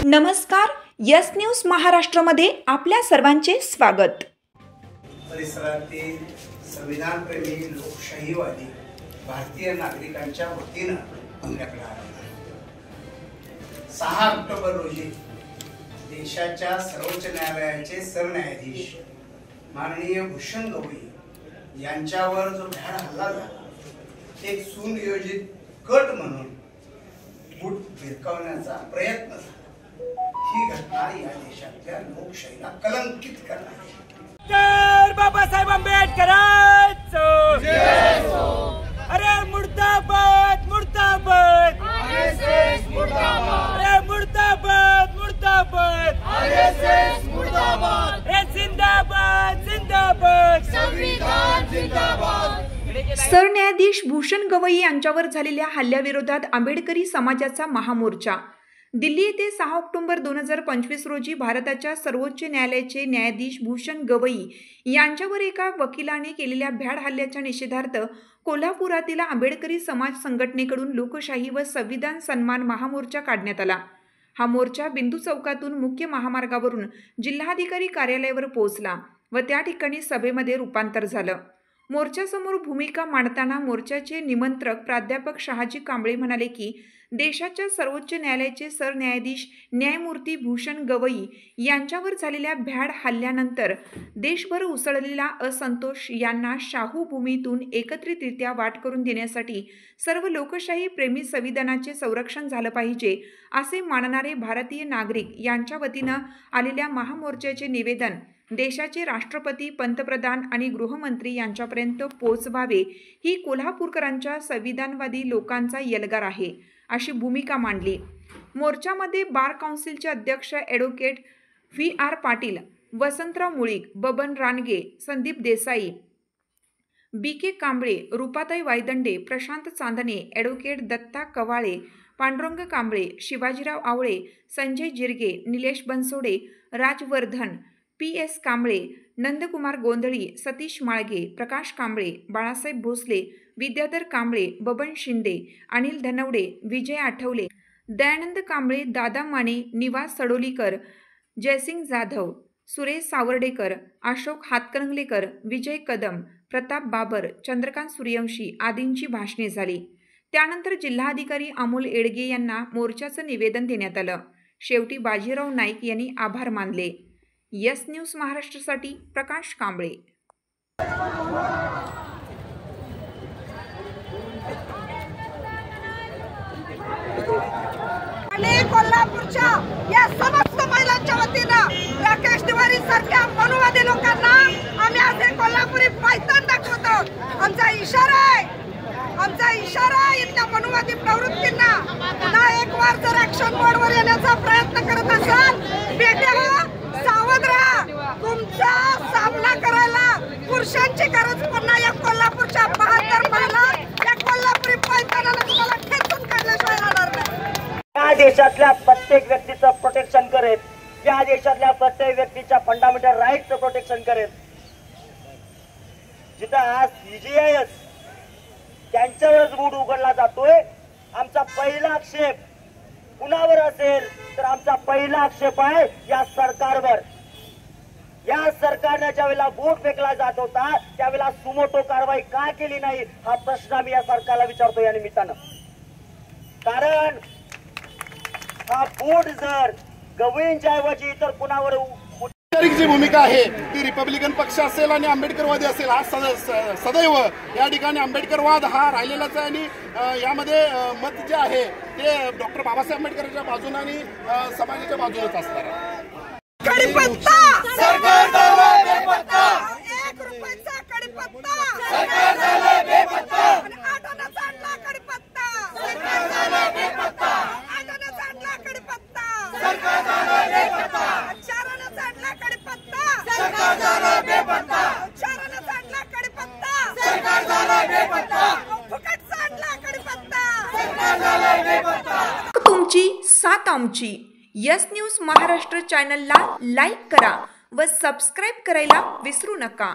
नमस्कार, yes news महाराष्ट्रामध्ये आपल्या सर्वांचे स्वागत। परिसरातील संविधानप्रेमी लोकशाहीवादी भारतीय नागरिकांच्या वतीने आपल्याकडे आला 6 ऑक्टोबर रोजी देशाच्या सर्वोच्च न्यायालयाचे सरन्यायाधीश माननीय भूषण गवई यांच्यावर जो भ्याड हल्ला झाला, एक सुनियोजित कट म्हणून बूट भिरकावण्याचा प्रयत्न झाला। ही घटना या देशातल्या लोकशाहीला कलंकित करणारी आहे। जय बाबासाहेब आंबेडकरांचा जय हो। अरे मुर्दाबाद मुर्दाबाद आरएसएस मुर्दाबाद। अरे मुर्दाबाद मुर्दाबाद आरएसएस मुर्दाबाद। रे जिंदाबाद जिंदाबाद संविधान जिंदाबाद। सरन्यायाधीश भूषण गवई यांच्यावर झालेल्या हल्ल्याविरोधात आंबेडकरी समाजाचा महामोर्चा। दिल्ली येथे 6 ऑक्टोबर 2025 रोजी भारताच्या सर्वोच्च न्यायालयाचे न्यायाधीश भूषण गवई यांच्यावर एका वकिलाने केलेल्या भ्याड हल्ल्याच्या निषेधार्थ कोल्हापुरातील आंबेडकरी समाज संघटनेकडून लोकशाही व संविधान सन्मान महामोर्चा काढण्यात आला। हा मोर्चा बिंदू चौकातून मुख्य महामार्गावरून जिल्हाधिकारी कार्यालयावर पोहोचला व त्या ठिकाणी सभेमध्ये रूपांतर झालं। मोर्चासमोर भूमिका मांडताना मोर्चाचे निमंत्रक प्राध्यापक शहाजी कांबळे म्हणाले की देशाच्या सर्वोच्च न्यायालयाचे सरन्यायाधीश न्यायमूर्ती भूषण गवई यांच्यावर झालेल्या भ्याड हल्ल्यानंतर देशभर उसळलेला असंतोष यांना शाहू भूमीतून एकत्रितरित्या वाट करून देण्यासाठी सर्व लोकशाही प्रेमी संविधानाचे संरक्षण झालं पाहिजे असे मानणारे भारतीय नागरिक यांच्या वतीनं आलेल्या महामोर्चाचे निवेदन देशाचे राष्ट्रपती, पंतप्रधान आणि गृहमंत्री यांच्यापर्यंत पोहोचवावे ही कोल्हापूरकरांच्या संविधानवादी लोकांचा यलगार आहे अशी भूमिका मांडली। मोर्चामध्ये बार काउन्सिलचे अध्यक्ष ॲडव्होकेट व्ही.आर. पाटील, वसंतराव मुळीक, बबन रानगे, संदीप देसाई, बी.के. कांबळे, रूपाताई वायदंडे, प्रशांत चांदणे, ॲडव्होकेट दत्ता कवाळे, पांडुरंग कांबळे, शिवाजीराव आवळे, संजय जिरगे, निलेश बनसोडे, राजवर्धन, पी.एस. कांबळे, नंदकुमार गोंधळी, सतीश माळगे, प्रकाश कांबळे, बाळासाहेब भोसले, विद्याधर कांबळे, बबन शिंदे, अनिल धनवडे, विजय आठवले, दयानंद कांबळे, दादा माने, निवास सडोलीकर, जयसिंग जाधव, सुरेश सावर्डेकर, अशोक हातकणंगलेकर, विजय कदम, प्रताप बाबर, चंद्रकांत सूर्यवंशी आदींची भाषणे झाली। त्यानंतर जिल्हाधिकारी अमोल येडगे यांना मोर्चाचं निवेदन देण्यात आलं। शेवटी बाजीराव नाईक यांनी आभार मानले। यस न्यूज महाराष्ट्रासाठी प्रकाश कांबळे। आणि कोल्हापूरच्या या समस्त महिलांच्या वतीनं राकेश तिवारी सारख्या मनुवादी लोकांना आम्ही आज कोल्हापुरी पायतान दाखवतो। आमचा इशारा इथल्या मनुवादी प्रवृत्तींना पुन्हा एक वार जर ऍक्शन मोडवर येण्याचा प्रयत्न करत असाल, बेटे सावध राहा। तुमचा सामना करायला पुरुषांची गरज पुन्हा या कोल्हापूरच्या 72 महिला या कोल्हापुरी पायतानाला तुम्हाला खेचून काढल्याशिवाय राहणार नाही। या देशातल्या प्रत्येक व्यक्तीचं प्रोटेक्शन करेल, या देशातल्या प्रत्येक व्यक्तीच्या फंडामेंटल राईटचं प्रोटेक्शन करेल। जिथं आज सीजीआयएस त्यांच्यावरच बूट उघडला जातोय, आमचा पहिला आक्षेप कुणावर असेल तर आमचा पहिला आक्षेप आहे या सरकारवर। या सरकारने ज्यावेळेला बूट फेकला जात होता त्यावेळेला सुमोटो कारवाई का केली नाही हा प्रश्न आम्ही या सरकारला विचारतो या निमित्तानं। कारण हा बूट जर गवईंच्या ऐवजी इतर कुणावर जी भूमिका आहे ती रिपब्लिकन पक्ष असेल आणि आंबेडकरवादी असेल, हा सदैव या ठिकाणी आंबेडकरवाद हा राहिलेलाच आहे आणि यामध्ये मत जे आहे ते डॉक्टर बाबासाहेब आंबेडकरांच्या बाजूने आणि समाजाच्या बाजूनेच असणार आहे। कडीपत्ता सरकार झाला बेपत्ता, 1 रुपयाचा कडीपत्ता सरकार झाला बेपत्ता, आठवड्याचा आणला कडीपत्ता सरकार झाला बेपत्ता, आठवड्याचा आणला कडीपत्ता सरकार झाला बेपत्ता, चाराण्याचा आणला कडीपत्ता सरकार झाला बेपत्ता, चाराण्याचा आणला कडीपत्ता सरकार झाला बेपत्ता, फुकटचा आणला कडीपत्ता सरकार झाला बेपत्ता। तुमची साथ आमची। यस न्यूज महाराष्ट्र चॅनलला लाईक करा व सबस्क्राईब करायला विसरू नका।